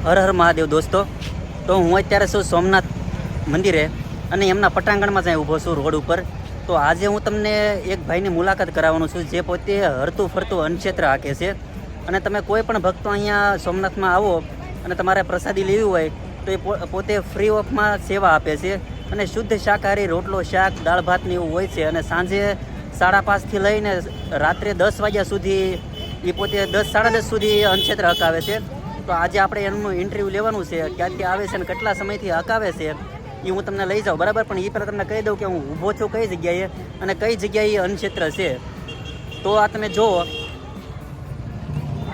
હર હર મહાદેવ દોસ્તો. તો હું અત્યારે છું સોમનાથ મંદિરે અને એમના પટાંગણમાં જ ઊભો છું રોડ ઉપર. તો આજે હું તમને એક ભાઈની મુલાકાત કરાવવાનો છું જે પોતે હરતું ફરતું અન્નક્ષેત્ર હાકે છે. અને તમે કોઈ પણ ભક્તો અહીંયા સોમનાથમાં આવો અને તમારે પ્રસાદી લેવી હોય તો એ પોતે ફ્રી ઓફમાં સેવા આપે છે. અને શુદ્ધ શાકાહારી રોટલો શાક દાળ ભાત ને એવું હોય છે. અને સાંજે 5:30થી લઈને રાત્રે 10 વાગ્યા સુધી એ પોતે 10-10:30 સુધી અન્નક્ષેત્ર હકાવે છે. તો આજે આપણે એમનું ઇન્ટરવ્યૂ લેવાનું છે, ક્યાંથી આવે છે અને કેટલા સમયથી હકાવે છે એ હું તમને લઈ જાઉં, બરાબર. પણ એ પહેલાં તમને કહી દઉં કે હું ઊભો છું કઈ જગ્યાએ અને કઈ જગ્યાએ અન્નક્ષેત્ર છે. તો આ તમે જુઓ,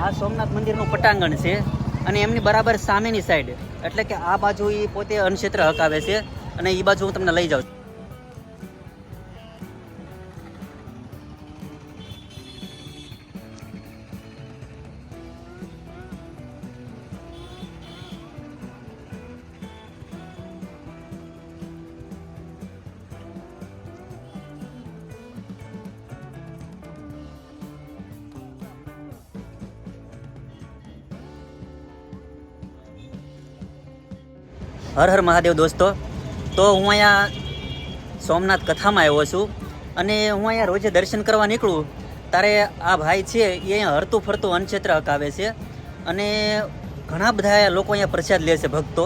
આ સોમનાથ મંદિરનું પટાંગણ છે અને એમની બરાબર સામેની સાઈડ એટલે કે આ બાજુ એ પોતે અન્નક્ષેત્ર હકાવે છે અને એ બાજુ હું તમને લઈ જાઉં. હર હર મહાદેવ દોસ્તો. તો હું અહીંયા સોમનાથ કથામાં આવ્યો છું અને હું અહીંયા રોજે દર્શન કરવા નીકળું ત્યારે આ ભાઈ છે એ અહીંયા હરતું ફરતું અન્નક્ષેત્ર હકાવે છે અને ઘણા બધા લોકો અહીંયા પ્રસાદ લે છે, ભક્તો.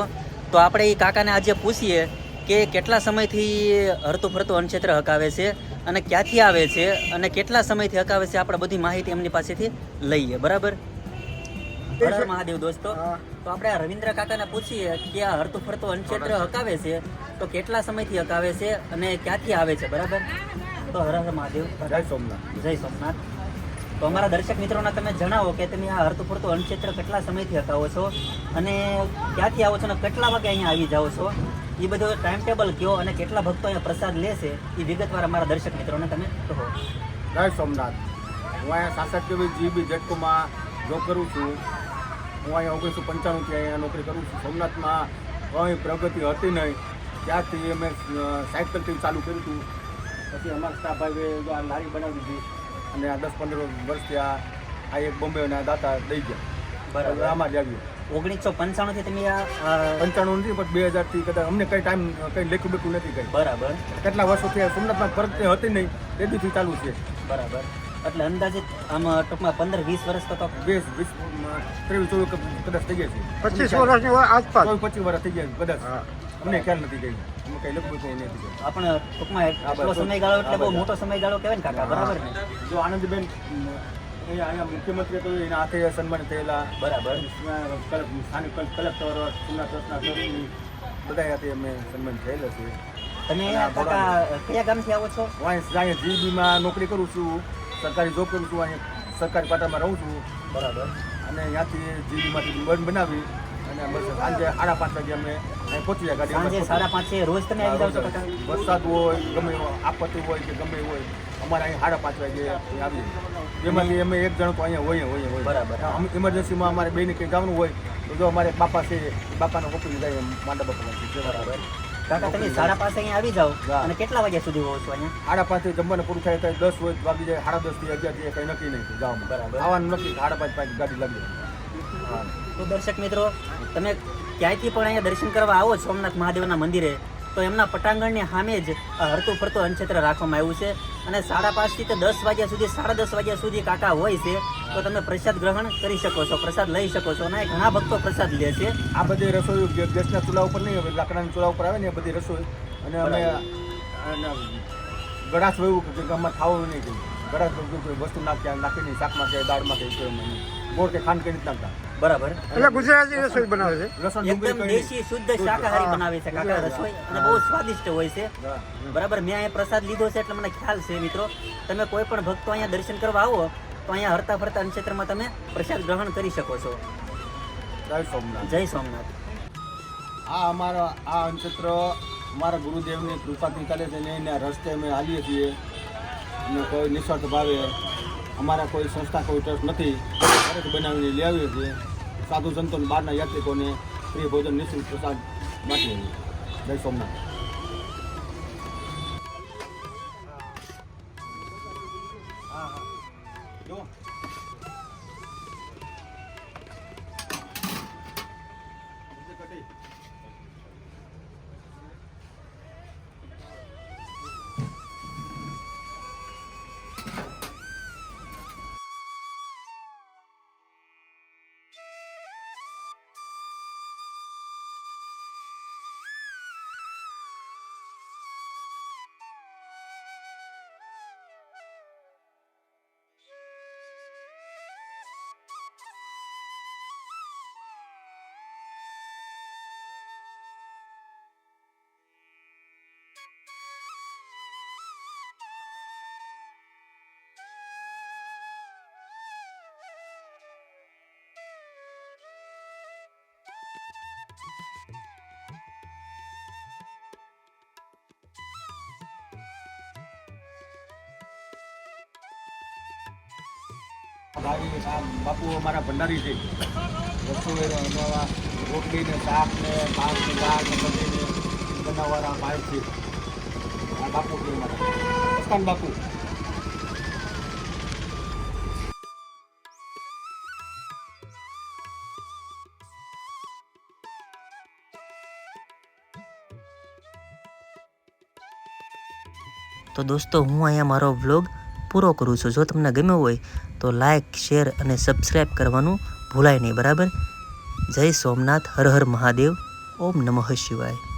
તો આપણે એ કાકાને આજે પૂછીએ કે કેટલા સમયથી હરતું ફરતું અન્નક્ષેત્ર હકાવે છે અને ક્યાંથી આવે છે અને કેટલા સમયથી હકાવે છે, આપણે બધી માહિતી એમની પાસેથી લઈએ, બરાબર. હર હર મહાદેવ દોસ્તો. તો આપણે આ રવિન્દ્ર કાકાને પૂછીએ કે આ હરતું ફરતું અન્નક્ષેત્ર હકાવે છે તો કેટલા સમયથી હકાવે છે અને ક્યાંથી આવે છે, બરાબર. તો હર હર મહાદેવ. જય સોમનાથ. જય સોમનાથ. તો અમારા દર્શક મિત્રોને તમે જણાવો કે તમે આ હરતું ફરતું અન્નક્ષેત્ર કેટલા સમયથી હકાવો છો અને ક્યાંથી આવો છો અને કેટલા વાગે અહીંયા આવી જાઓ છો, એ બધો ટાઈમ ટેબલ કયો અને કેટલા ભક્તો અહીંયા પ્રસાદ લેશે એ વિગતવાર અમારા દર્શક મિત્રોને તમે કહો. જય સોમનાથ. હું અહીંયા 67 જીબી જેટકોમાં જોબ કરું છું. હું અહીંયા 1995થી અહીંયા નોકરી કરું છું. સોમનાથમાં કંઈ પ્રગતિ હતી નહીં, ત્યારથી અમે સાયકલથી ચાલુ કર્યું હતું. પછી અમારા સ્ટાફ ભાઈએ આ લારી બનાવી દીધી અને આ 10-15 વર્ષથી આ એક બોમ્બે અને આ દાતા દઈ ગયા, બરાબર. આમાં જ આવ્યું. 1995થી તમે આ 95 નથી પણ 2000થી કદાચ અમને કંઈ ટાઈમ કંઈ લેખું બેખું નથી કંઈ, બરાબર. કેટલા વર્ષોથી સોમનાથમાં પ્રગતિ હતી નહીં તેથી ચાલુ છે, બરાબર. એટલે અંદાજિત આમ ટૂંકમાં 15-20 વર્ષ તો 23-24 કદાચ થઈ ગયા છે. 25 વર્ષની આસપાસ 25 વર્ષ થઈ ગયા કદાચ. અમને ખ્યાલ નથી ગઈ, અમે કઈ લખવું કોઈ નથી ગઈ. આપણે ટૂંકમાં એટલો સમયગાળો એટલે બહુ મોટો સમયગાળો કહેવાય ને કાકા, બરાબર ને. જો આનંદબેન અહીંયા મુખ્યમંત્રી તો એના હાથે સન્માન થયેલા, બરાબર. સ્થાનિક કલેક્ટર સોમનાથ રત્ના બધા હાથે અમે સન્માન થયેલા છે. તમે કાકા કયા ગામથી આવો છો? હું અહીંયા જીબીમાં નોકરી કરું છું, સરકારી જોબ કરું છું, અહીંયા સરકારી પાટામાં રહું છું, બરાબર. અને ત્યાંથી જીબીમાંથી બંધ બનાવી અને બસ સાંજે 5:30 વાગે અમે અહીં પહોંચી જાય. સાંજે 5:30 રોજ તમે આવી જાવ છો કાકા? વરસાદ હોય, ગમે આપત્તિ હોય કે ગમે હોય, અમારે અહીં 5:30 વાગે આવીએ. એમાંથી અમે એક જણ તો અહીંયા હોય. બરાબર. ઇમરજન્સીમાં અમારે બેને કંઈ જવાનું હોય તો જો અમારે બાપા છે, બાપાનો પકડી જાય માંડા બાપા છે, બરાબર. કાકા તમે 5:30 અહીંયા આવી જાઓ અને કેટલા વાગ્યા સુધી હોવ છો અહીંયા? 5:30 જમવાનું પૂરું થાય તો 10 હોય વાગી જાય, 10:30 થી 11 કંઈ નક્કી નહીં જવામાં, બરાબર. આવવાનું નક્કી 5:30 ગાડી લાગી જાય. હા. તો દર્શક મિત્રો, તમે ક્યાંયથી પણ અહીંયા દર્શન કરવા આવો સોમનાથ મહાદેવના મંદિરે તો એમના પટાંગણની સામે જ આ હરતું ફરતું અન્નક્ષેત્ર રાખવામાં આવ્યું છે અને 5:30થી તે 10 વાગ્યા સુધી 10:30 વાગ્યા સુધી કાકા હોય છે. તો તમે પ્રસાદ ગ્રહણ કરી શકો છો, પ્રસાદ લઈ શકો છો અને ઘણા ભક્તો પ્રસાદ લે છે. આ બધી રસોઈ ગેસના ચૂલા ઉપર નહીં, લાકડાના ચૂલા ઉપર આવે ને એ બધી રસોઈ. અને અમે ગળાશ વયું કે ગામમાં ખાવું નહીં, કંઈ ગળાશ વસ્તુ નાખીને શાકમાં કે દાળમાં કે ગોળ કે ખાંડ કરી નાખતા, બરાબર. એટલે ગુજરાતી રસોઈ બનાવે છે, લસણ એકદમ દેશી શુદ્ધ શાકાહારી બનાવે છે કાકા રસોઈ અને બહુ સ્વાદિષ્ટ હોય છે, બરાબર. મેં અહીંયા પ્રસાદ લીધો છે એટલે મને ખ્યાલ છે. મિત્રો, તમે કોઈ પણ ભક્તો અહીંયા દર્શન કરવા આવો તો અહીંયા હરતા ફરતા અન્નક્ષેત્રમાં તમે પ્રસાદ ગ્રહણ કરી શકો છો. જય સોમનાથ. જય સોમનાથ. આ અન્નક્ષેત્ર અમારા ગુરુદેવની કૃપાથી ચાલે છે ને એના રસ્તે અમે હાલીએ છીએ અને કોઈ નિસ્વાર્થ ભાવે અમારા કોઈ સંસ્થા કોઈ ટ્રસ્ટ નથી, ઘરેથી બનાવીને લઈ આવીએ છીએ. સાધુ સંતો બહારના યાત્રિકોને ફ્રી ભોજન નિઃશુલ્ક પ્રસાદ માટે. જય સોમનાથ. ભાઈ આ બાપુ અમારા ભંડારી છે. રસોઈ રોટલી ને શાક ને ભાત ને દાળ ને સબ્જી ને બનાવવાના ભાઈ છે. આ બાપુ છે અમારા મસ્તાન બાપુ. તો દોસ્તો હું અહીંયા મારો વ્લોગ પૂરો કરું છું. જો તમને ગમ્યો હોય તો લાઈક, શેર અને સબસ્ક્રાઈબ કરવાનું ભૂલાય નહીં, બરાબર? જય સોમનાથ, હર હર મહાદેવ, ઓમ નમઃ શિવાય.